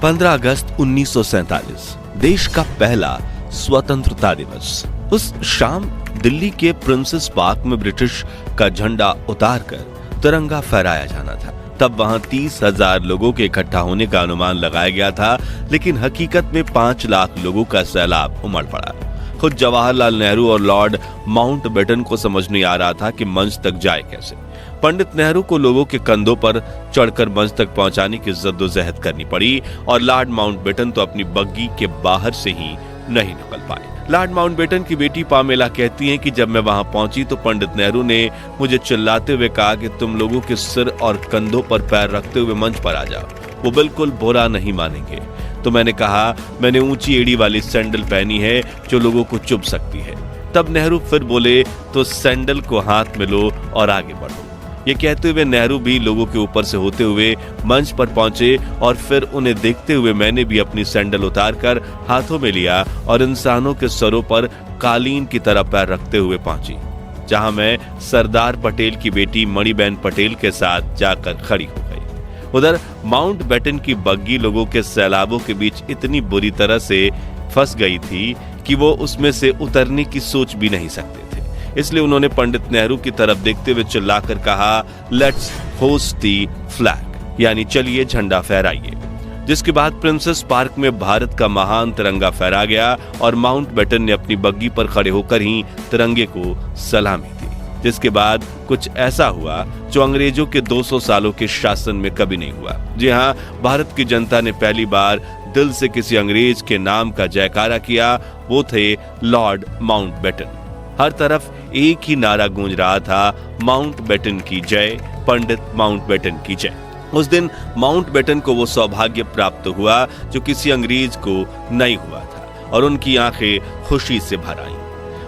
15 अगस्त 1947 देश का पहला स्वतंत्रता दिवस। उस शाम दिल्ली के प्रिंसेस पार्क में ब्रिटिश का झंडा उतारकर तिरंगा फहराया जाना था। तब वहां 30,000 लोगों के इकट्ठा होने का अनुमान लगाया गया था, लेकिन हकीकत में 5 लाख लोगों का सैलाब उमड़ पड़ा। खुद जवाहरलाल नेहरू और लॉर्ड माउंटबेटन को समझ नहीं आ रहा था कि मंच तक जाए कैसे। पंडित नेहरू को लोगों के कंधों पर चढ़कर मंच तक पहुंचाने की जद्दोजहद करनी पड़ी और लॉर्ड माउंटबेटन तो अपनी बग्गी के बाहर से ही नहीं निकल पाए। लॉर्ड माउंटबेटन की बेटी पामेला कहती हैं कि जब मैं वहां पहुंची तो पंडित नेहरू ने मुझे चिल्लाते हुए कहा कि तुम लोगों के सिर और कंधों पर पैर रखते हुए मंच पर आ जाओ, वो बिल्कुल बुरा नहीं मानेंगे। तो मैंने कहा, मैंने ऊंची एड़ी वाली सैंडल पहनी है जो लोगों को चुभ सकती है। तब नेहरू फिर बोले, तो सैंडल को हाथ में लो और आगे बढ़ो। ये कहते हुए नेहरू भी लोगों के ऊपर से होते हुए मंच पर पहुंचे और फिर उन्हें देखते हुए मैंने भी अपनी सैंडल उतारकर हाथों में लिया और इंसानों के सरों पर कालीन की तरह पैर रखते हुए पहुंची, जहां मैं सरदार पटेल की बेटी मणिबेन पटेल के साथ जाकर खड़ी हो गई। उधर माउंटबेटन की बग्गी लोगों के सैलाबों के बीच इतनी बुरी तरह से फंस गई थी कि वो उसमें से उतरने की सोच भी नहीं सकते थे। इसलिए उन्होंने पंडित नेहरू की तरफ देखते हुए चिल्लाकर कहा, लेट्स होस्ट दी फ्लैग, यानी चलिए झंडा फहराइए। जिसके बाद प्रिंसेस पार्क में भारत का महान तिरंगा फहरा गया और माउंटबेटन ने अपनी बग्गी पर खड़े होकर ही तिरंगे को सलामी दी। जिसके बाद कुछ ऐसा हुआ जो अंग्रेजों के 200 सालों के शासन में कभी नहीं हुआ। जी हाँ, भारत की जनता ने पहली बार दिल से किसी अंग्रेज के नाम का जयकारा किया, वो थे लॉर्ड माउंटबेटन। हर तरफ एक ही नारा गूंज रहा था, माउंटबेटन की जय, पंडित माउंटबेटन की जय। उस दिन माउंटबेटन को वो सौभाग्य प्राप्त हुआ जो किसी अंग्रेज को नहीं हुआ था और उनकी आंखें खुशी से भर आईं।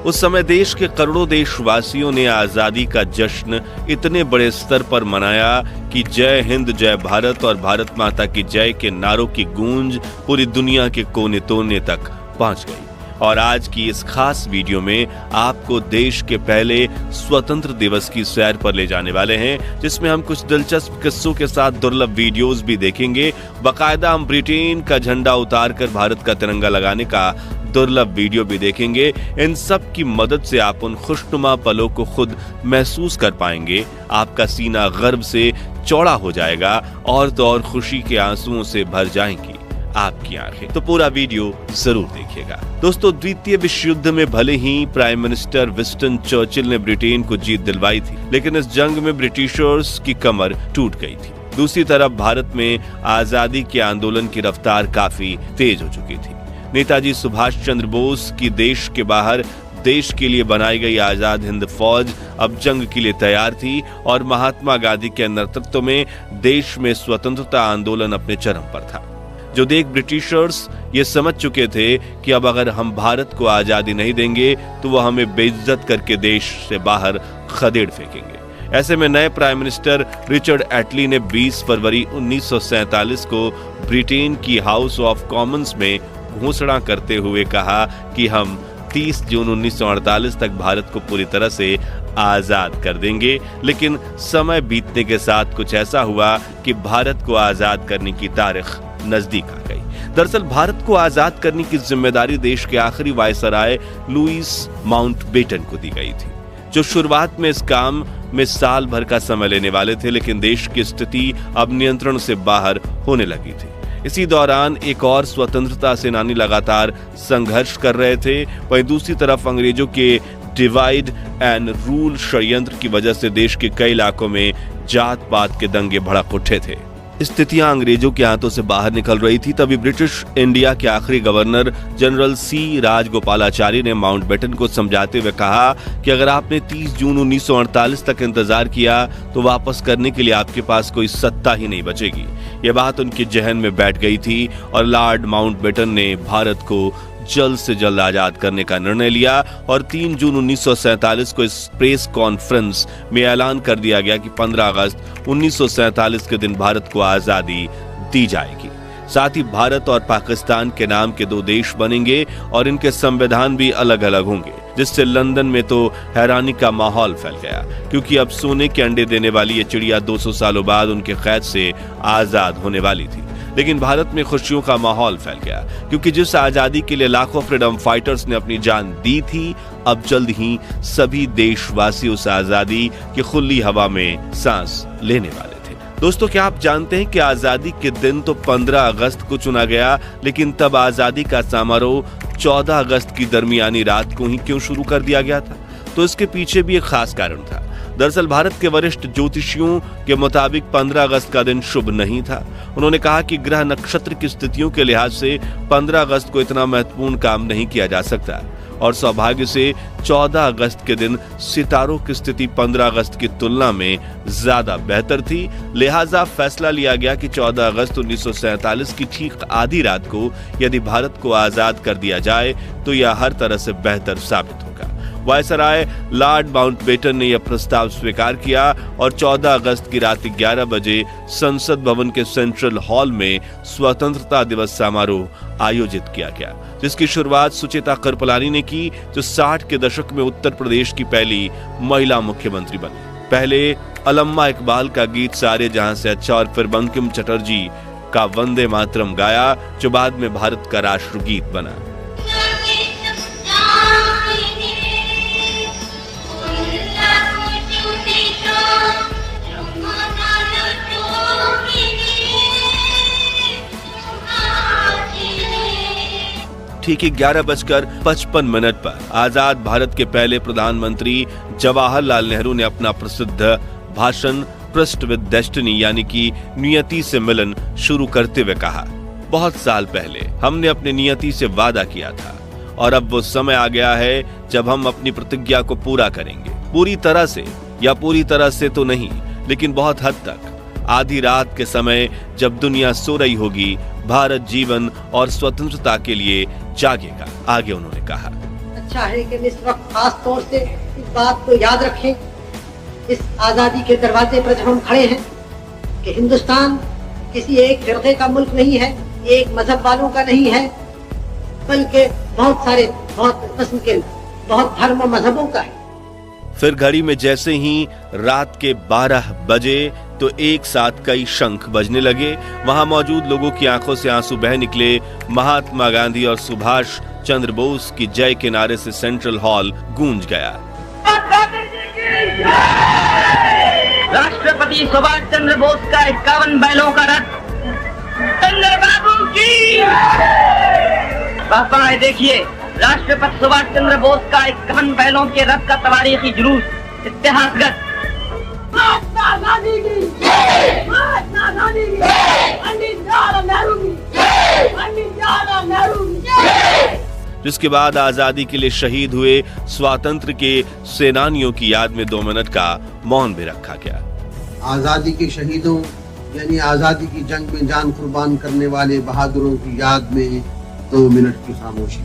उस समय देश के करोड़ों देशवासियों ने आजादी का जश्न इतने बड़े स्तर पर मनाया कि जय हिंद जय भारत और भारत माता की जय के नारों की गूंज पूरी दुनिया के कोने कोने तक पहुंच गई। और आज की इस खास वीडियो में आपको देश के पहले स्वतंत्र दिवस की सैर पर ले जाने वाले हैं, जिसमें हम कुछ दिलचस्प किस्सों के साथ दुर्लभ वीडियोस भी देखेंगे। बाकायदा हम ब्रिटेन का झंडा उतारकर भारत का तिरंगा लगाने का दुर्लभ वीडियो भी देखेंगे। इन सब की मदद से आप उन खुशनुमा पलों को खुद महसूस कर पाएंगे। आपका सीना गर्व से चौड़ा हो जाएगा और तो और खुशी के आंसुओं से भर जाएंगी आपकी आंखें। तो पूरा वीडियो जरूर देखिएगा। दोस्तों, द्वितीय विश्व युद्ध में भले ही प्राइम मिनिस्टर विंस्टन चर्चिल ने ब्रिटेन को जीत दिलवाई थी, लेकिन इस जंग में ब्रिटिशर्स की कमर टूट गई थी। दूसरी तरफ भारत में आजादी के आंदोलन की रफ्तार काफी तेज हो चुकी थी। नेताजी सुभाष चंद्र बोस की देश के बाहर देश के लिए बनाई गई आजाद हिंद फौज अब जंग के लिए तैयार थी और महात्मा गांधी के नेतृत्व में देश में स्वतंत्रता आंदोलन अपने चरम पर था। जो देख ब्रिटिशर्स ये समझ चुके थे कि अब अगर हम भारत को आजादी नहीं देंगे तो वो हमें बेइज्जत करके देश से बाहर खदेड़ फेंकेंगे। ऐसे में नए प्राइम मिनिस्टर रिचर्ड एटली ने 20 फरवरी 1947 को ब्रिटेन की हाउस ऑफ कॉमन्स में घोषणा करते हुए कहा कि हम 30 जून 1948 तक भारत को पूरी तरह से आजाद कर देंगे। लेकिन समय बीतने के साथ कुछ ऐसा हुआ कि भारत को आजाद करने की तारीख नजदीक आ गई। दरअसल भारत को आजाद करने की जिम्मेदारी देश के आखिरी वायसराय लुईस माउंटबेटन को दी गई थी, जो शुरुआत में इस काम में साल भर का समय लेने वाले थे, लेकिन देश की स्थिति अब नियंत्रण से बाहर होने लगी थी। इसी दौरान एक और स्वतंत्रता सेनानी लगातार संघर्ष कर रहे थे। वहीं दूसरी तरफ अंग्रेजों के डिवाइड एंड रूल षड्यंत्र की वजह से देश के कई इलाकों में जात पात के दंगे भड़क उठे थे। स्थितियां अंग्रेजों के हाथों से बाहर निकल रही थी। तभी ब्रिटिश इंडिया के आखिरी गवर्नर जनरल सी राजगोपालाचारी ने माउंटबेटन को समझाते हुए कहा कि अगर आपने 30 जून 1948 तक इंतजार किया तो वापस करने के लिए आपके पास कोई सत्ता ही नहीं बचेगी। यह बात उनके जहन में बैठ गई थी और लॉर्ड माउंटबेटन ने भारत को जल्द से जल्द आजाद करने का निर्णय लिया और 3 जून 1947 को इस प्रेस कॉन्फ्रेंस में ऐलान कर दिया गया कि 15 अगस्त 1947 के दिन भारत को आजादी दी जाएगी। साथ ही भारत और पाकिस्तान के नाम के 2 देश बनेंगे और इनके संविधान भी अलग अलग होंगे, जिससे लंदन में तो हैरानी का माहौल फैल गया, क्योंकि अब सोने के अंडे देने वाली ये चिड़िया 200 सालों बाद उनके कैद से आजाद होने वाली थी। लेकिन भारत में खुशियों का माहौल फैल गया, क्योंकि जिस आजादी के लिए लाखों फ्रीडम फाइटर्स ने अपनी जान दी थी, अब जल्द ही सभी देशवासी उस आजादी की खुली हवा में सांस लेने वाले थे। दोस्तों, क्या आप जानते हैं कि आजादी के दिन तो 15 अगस्त को चुना गया, लेकिन तब आजादी का समारोह 14 अगस्त की दरमियानी रात को ही क्यों शुरू कर दिया गया था? तो इसके पीछे भी एक खास कारण था। दरअसल भारत के वरिष्ठ ज्योतिषियों के मुताबिक 15 अगस्त का दिन शुभ नहीं था। उन्होंने कहा कि ग्रह नक्षत्र की स्थितियों के लिहाज से 15 अगस्त को इतना महत्वपूर्ण काम नहीं किया जा सकता, और सौभाग्य से 14 अगस्त के दिन सितारों की स्थिति 15 अगस्त की तुलना में ज्यादा बेहतर थी। लिहाजा फैसला लिया गया कि 14 अगस्त 1947 की ठीक आधी रात को यदि भारत को आजाद कर दिया जाए तो यह हर तरह से बेहतर साबित होगा। वायसराय लॉर्ड माउंटबेटन ने यह प्रस्ताव स्वीकार किया और 14 अगस्त की रात 11 बजे संसद भवन के सेंट्रल हॉल में स्वतंत्रता दिवस समारोह आयोजित किया गया, जिसकी शुरुआत सुचेता कृपलानी ने की, जो 60 के दशक में उत्तर प्रदेश की पहली महिला मुख्यमंत्री बनी। पहले अल्लामा इकबाल का गीत सारे जहां से अच्छा और फिर बंकिम चटर्जी का वंदे मातरम गाया, जो बाद में भारत का राष्ट्रगीत बना। ठीक 11:55 पर आजाद भारत के पहले प्रधानमंत्री जवाहरलाल नेहरू ने अपना प्रसिद्ध भाषण ट्रस्ट विद डेस्टिनी यानी कि नियति से मिलन शुरू करते हुए कहा, बहुत साल पहले हमने अपने नियति से वादा किया था और अब वो समय आ गया है जब हम अपनी प्रतिज्ञा को पूरा करेंगे। पूरी तरह से या पूरी तरह से तो नहीं, लेकिन बहुत हद तक। आधी रात के समय जब दुनिया सो रही होगी, भारत जीवन और स्वतंत्रता के लिए जागेगा, आगे उन्होंने कहा। अच्छा है कि इस वक्त खास तौर से इस बात को याद रखें, इस आजादी के दरवाजे पर जब हम खड़े हैं, कि हिंदुस्तान किसी एक फिरके का मुल्क नहीं है, एक मजहब वालों का नहीं है, बल्कि बहुत सारे बहुत किस्म के बहुत धर्म और मजहबों का है। फिर घड़ी में जैसे ही रात के 12 बजे तो एक साथ कई शंख बजने लगे। वहां मौजूद लोगों की आंखों से आंसू बह निकले। महात्मा गांधी और सुभाष चंद्र बोस की जय के नारे से सेंट्रल हॉल गूंज गया। राष्ट्रपति सुभाष चंद्र बोस का 51 बैलों का रथ चंद्रबाबू की पापा है, देखिए राष्ट्रपति सुभाष चंद्र बोस का 51 बैलों के रथ का तवारीखी जुलूस इतिहासगत। महात्मा गांधी की जय, महात्मा गांधी की जय, पंडित जवाहरलाल नेहरू की जय, पंडित जवाहरलाल नेहरू की जय। जिसके बाद आजादी के लिए शहीद हुए स्वातंत्र्य के सेनानियों की याद में 2 मिनट का मौन भी रखा गया। आजादी के शहीदों यानी आजादी की जंग में जान कुर्बान करने वाले बहादुरों की याद में 2 मिनट की खामोशी।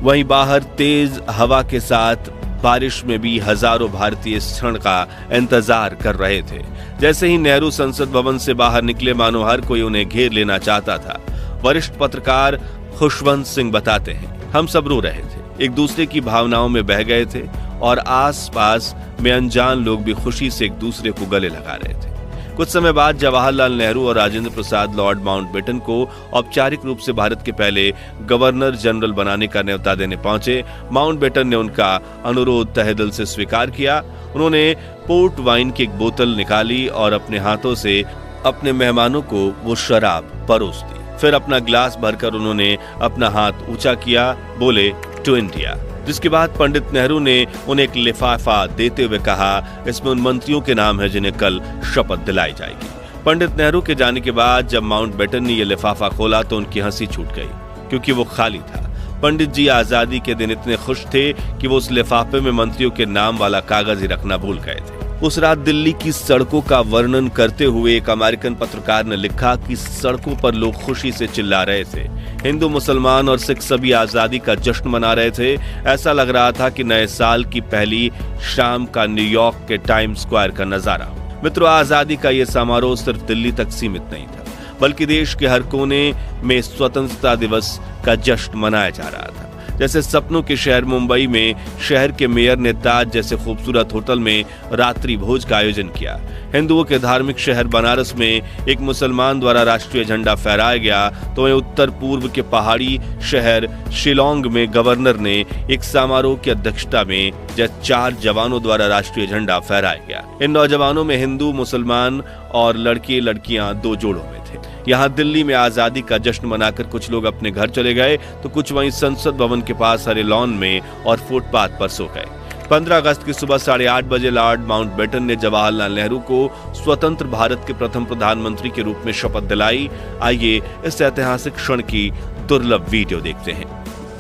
वहीं बाहर तेज हवा के साथ बारिश में भी हजारों भारतीय इस क्षण का इंतजार कर रहे थे। जैसे ही नेहरू संसद भवन से बाहर निकले, मानो हर कोई उन्हें घेर लेना चाहता था। वरिष्ठ पत्रकार खुशवंत सिंह बताते हैं, हम सब रो रहे थे, एक दूसरे की भावनाओं में बह गए थे और आसपास में अनजान लोग भी खुशी से एक दूसरे को गले लगा रहे थे। कुछ समय बाद जवाहरलाल नेहरू और राजेंद्र प्रसाद लॉर्ड माउंटबेटन को औपचारिक रूप से भारत के पहले गवर्नर जनरल बनाने का न्योता देने पहुंचे। माउंटबेटन ने उनका अनुरोध तहे दिल से स्वीकार किया। उन्होंने पोर्ट वाइन की एक बोतल निकाली और अपने हाथों से अपने मेहमानों को वो शराब परोस दी। फिर अपना ग्लास भरकर उन्होंने अपना हाथ ऊंचा किया, बोले टू इंडिया। जिसके बाद पंडित नेहरू ने उन्हें एक लिफाफा देते हुए कहा, इसमें उन मंत्रियों के नाम है जिन्हें कल शपथ दिलाई जाएगी। पंडित नेहरू के जाने के बाद जब माउंटबेटन ने यह लिफाफा खोला तो उनकी हंसी छूट गई, क्योंकि वो खाली था। पंडित जी आजादी के दिन इतने खुश थे कि वो उस लिफाफे में मंत्रियों के नाम वाला कागज ही रखना भूल गए थे। उस रात दिल्ली की सड़कों का वर्णन करते हुए एक अमेरिकन पत्रकार ने लिखा कि सड़कों पर लोग खुशी से चिल्ला रहे थे। हिंदू, मुसलमान और सिख सभी आजादी का जश्न मना रहे थे। ऐसा लग रहा था कि नए साल की पहली शाम का न्यूयॉर्क के टाइम स्क्वायर का नजारा। मित्रों, आजादी का यह समारोह सिर्फ दिल्ली तक सीमित नहीं था, बल्कि देश के हर कोने में स्वतंत्रता दिवस का जश्न मनाया जा रहा था। जैसे सपनों के शहर मुंबई में शहर के मेयर ने ताज जैसे खूबसूरत होटल में रात्रि भोज का आयोजन किया। हिंदुओं के धार्मिक शहर बनारस में एक मुसलमान द्वारा राष्ट्रीय झंडा फहराया गया, तो वहीं उत्तर पूर्व के पहाड़ी शहर शिलोंग में गवर्नर ने एक समारोह की अध्यक्षता में 4 जवानों द्वारा राष्ट्रीय झंडा फहराया गया। इन नौजवानों में हिंदू, मुसलमान और लड़के लड़कियां 2 जोड़ों में थे। यहाँ दिल्ली में आजादी का जश्न मनाकर कुछ लोग अपने घर चले गए, तो कुछ वहीं संसद भवन के पास हरे लॉन में और फुटपाथ पर सो गए। 15 अगस्त की सुबह 8:30 बजे लॉर्ड माउंटबेटन ने जवाहरलाल नेहरू को स्वतंत्र भारत के प्रथम प्रधानमंत्री के रूप में शपथ दिलाई। आइए इस ऐतिहासिक क्षण की दुर्लभ वीडियो देखते हैं।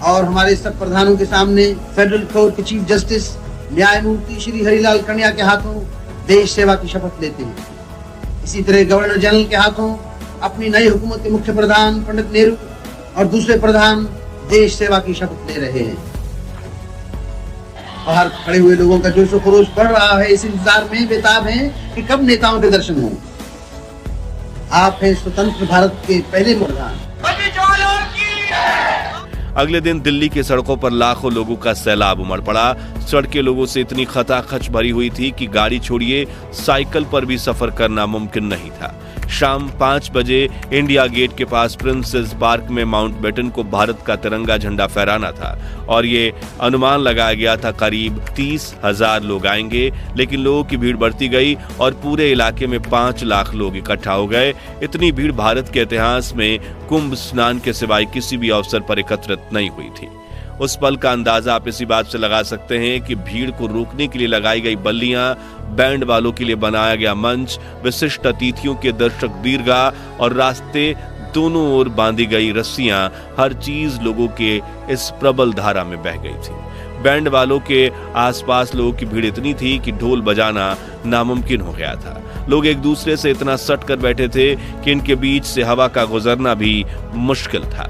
और हमारे सब प्रधानों के सामने फेडरल कोर्ट के चीफ जस्टिस न्यायमूर्ति श्री हरिलाल कन्या के हाथों देश सेवा की शपथ लेते हैं। इसी तरह गवर्नर जनरल के हाथों अपनी नई हुकूमत के मुख्य प्रधान पंडित नेहरू और दूसरे प्रधान देश सेवा की शपथ ले रहे हैं। बाहर खड़े हुए लोगों का जोश खरोश बढ़ रहा है, इस इंतजार में बेताब हैं कि कब नेताओं के दर्शन हों। आप हैं स्वतंत्र भारत के पहले प्रधान। अगले दिन दिल्ली की सड़कों पर लाखों लोगों का सैलाब उमड़ पड़ा। सड़कें लोगों से इतनी खचाखच भरी हुई थी कि गाड़ी छोड़िए साइकिल पर भी सफर करना मुमकिन नहीं था। शाम 5 बजे इंडिया गेट के पास प्रिंसेस पार्क में माउंटबेटन को भारत का तिरंगा झंडा फहराना था और ये अनुमान लगाया गया था करीब 30,000 लोग आएंगे, लेकिन लोगों की भीड़ बढ़ती गई और पूरे इलाके में 5 लाख लोग इकट्ठा हो गए। इतनी भीड़ भारत के इतिहास में कुंभ स्नान के सिवाय किसी भी अवसर पर एकत्रित नहीं हुई थी। उस पल का अंदाजा आप इसी बात से लगा सकते हैं कि भीड़ को रोकने के लिए लगाई गई बल्लियां, बैंड वालों के लिए बनाया गया मंच, विशिष्ट अतिथियों के दर्शक दीर्घा और रास्ते दोनों ओर बांधी गई रस्सियां, हर चीज लोगों के इस प्रबल धारा में बह गई थी। बैंड वालों के आसपास लोगों की भीड़ इतनी थी कि ढोल बजाना नामुमकिन हो गया था। लोग एक दूसरे से इतना सट कर बैठे थे कि इनके बीच से हवा का गुजरना भी मुश्किल था।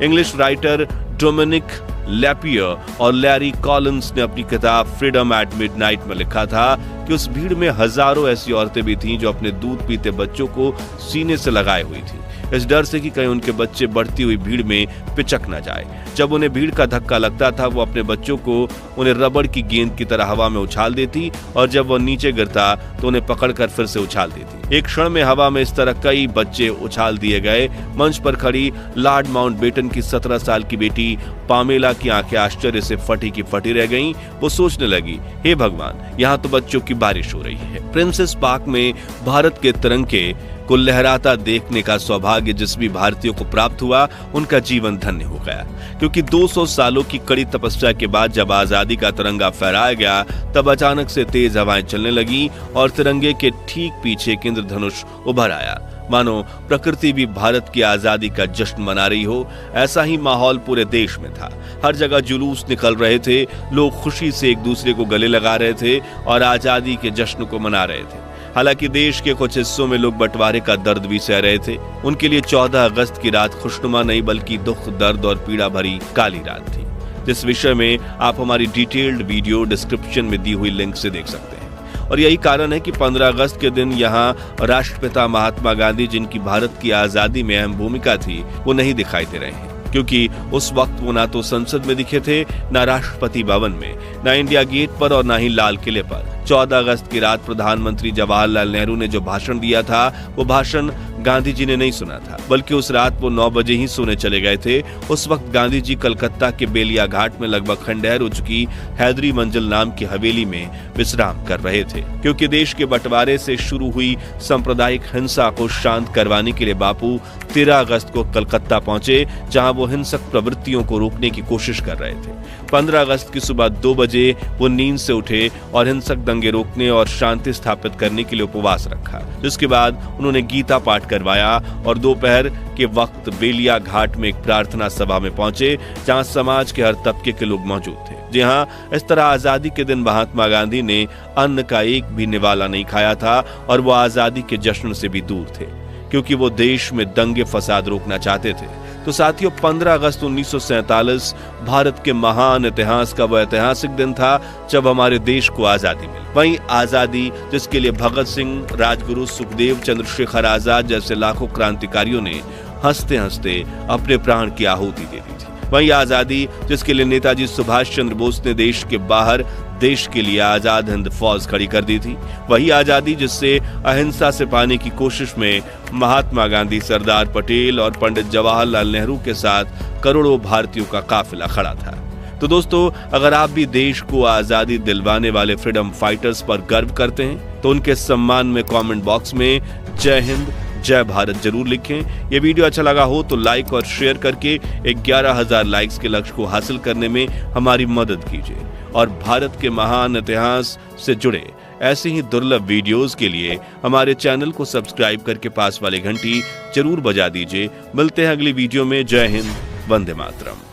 इंग्लिश राइटर डोमिनिक लैपियर और लैरी कॉलिंस ने अपनी किताब फ्रीडम एट मिडनाइट में लिखा था कि उस भीड़ में हजारों ऐसी औरतें भी थीं जो अपने दूध पीते बच्चों को सीने से लगाए हुई थी, इस डर से कि कहीं उनके बच्चे बढ़ती हुई भीड़ में पिचक न जाए। जब उन्हें भीड़ का धक्का लगता था, वो अपने बच्चों को उन्हें रबड़ की गेंद की तरह हवा में उछाल देती और जब वो नीचे गिरता तो उन्हें पकड़कर फिर से उछाल देती। एक क्षण में हवा में इस तरह कई बच्चे उछाल दिए गए। मंच पर खड़ी लॉर्ड माउंटबेटन की 17 साल की बेटी पामेला की आंखें आश्चर्य से फटी की फटी रह गईं। वो सोचने लगी, हे भगवान, यहाँ तो बच्चों की बारिश हो रही है। प्रिंसेस पार्क में भारत के तिरंगे को लहराता देखने का सौभाग्य जिस भी भारतीयों को प्राप्त हुआ, उनका जीवन धन्य हो गया, क्योंकि 200 सालों की कड़ी तपस्या के बाद जब आजादी का तिरंगा फहराया गया, तब अचानक से तेज हवाएं चलने लगी और तिरंगे के ठीक पीछे एक इंद्रधनुष उभर आया, मानो प्रकृति भी भारत की आजादी का जश्न मना रही हो। ऐसा ही माहौल पूरे देश में था। हर जगह जुलूस निकल रहे थे, लोग खुशी से एक दूसरे को गले लगा रहे थे और आजादी के जश्न को मना रहे थे। हालांकि देश के कुछ हिस्सों में लोग बंटवारे का दर्द भी सह रहे थे। उनके लिए 14 अगस्त की रात खुशनुमा नहीं बल्कि दुख, दर्द और पीड़ा भरी काली रात थी, जिस विषय में आप हमारी डिटेल्ड वीडियो डिस्क्रिप्शन में दी हुई लिंक से देख सकते हैं। और यही कारण है कि 15 अगस्त के दिन यहाँ राष्ट्रपिता महात्मा गांधी, जिनकी भारत की आजादी में अहम भूमिका थी, वो नहीं दिखाई दे रहे हैं, क्योंकि उस वक्त वो ना तो संसद में दिखे थे, ना राष्ट्रपति भवन में, ना इंडिया गेट पर और ना ही लाल किले पर। 14 अगस्त की रात प्रधानमंत्री जवाहरलाल नेहरू ने जो भाषण दिया था, वो भाषण गांधी जी ने नहीं सुना था, बल्कि उस रात वो 9 बजे ही सोने चले गए थे। उस वक्त गांधी जी कलकत्ता के बेलिया घाट में लगभग खंडहर हो चुकी हैदरी मंजिल नाम की हवेली में विश्राम कर रहे थे, क्योंकि देश के बंटवारे से शुरू हुई सांप्रदायिक हिंसा को शांत करवाने के लिए बापू 13 अगस्त को कलकत्ता पहुंचे, जहां वो हिंसक प्रवृत्तियों को रोकने की कोशिश कर रहे थे। 15 अगस्त की सुबह 2 बजे वो नींद से उठे और हिंसक दंगे रोकने और शांति स्थापित करने के लिए उपवास रखा, जिसके बाद उन्होंने गीता पाठ करवाया और दोपहर के वक्त बेलिया घाट में एक प्रार्थना सभा में पहुंचे, जहां समाज के हर तबके के लोग मौजूद थे। जी हां, इस तरह आजादी के दिन महात्मा गांधी ने अन्न का एक भी निवाला नहीं खाया था और वो आजादी के जश्न से भी दूर थे, क्योंकि वो देश में दंगे फसाद रोकना चाहते थे। तो साथियों, 15 अगस्त 1947 भारत के महान इतिहास का वह ऐतिहासिक दिन था जब हमारे देश को आजादी मिली। वहीं आजादी जिसके लिए भगत सिंह, राजगुरु, सुखदेव, चंद्रशेखर आजाद जैसे लाखों क्रांतिकारियों ने हंसते हंसते अपने प्राण की आहुति दे दी थी। वही आजादी जिसके लिए नेताजी सुभाष चंद्र बोस ने देश के बाहर देश के लिए आजाद हिंद फौज खड़ी कर दी थी, वही आजादी जिससे अहिंसा से पाने की कोशिश में महात्मा गांधी, सरदार पटेल और पंडित जवाहरलाल नेहरू के साथ करोड़ों भारतीयों का काफिला खड़ा था। तो दोस्तों, अगर आप भी देश को आजादी दिलवाने वाले फ्रीडम फाइटर्स पर गर्व करते हैं तो उनके सम्मान में कमेंट बॉक्स में जय हिंद, जय भारत जरूर लिखें। ये वीडियो अच्छा लगा हो तो लाइक और शेयर करके 11,000 लाइक्स के लक्ष्य को हासिल करने में हमारी मदद कीजिए और भारत के महान इतिहास से जुड़े ऐसे ही दुर्लभ वीडियोस के लिए हमारे चैनल को सब्सक्राइब करके पास वाली घंटी जरूर बजा दीजिए। मिलते हैं अगली वीडियो में। जय हिंद, वंदे मातरम।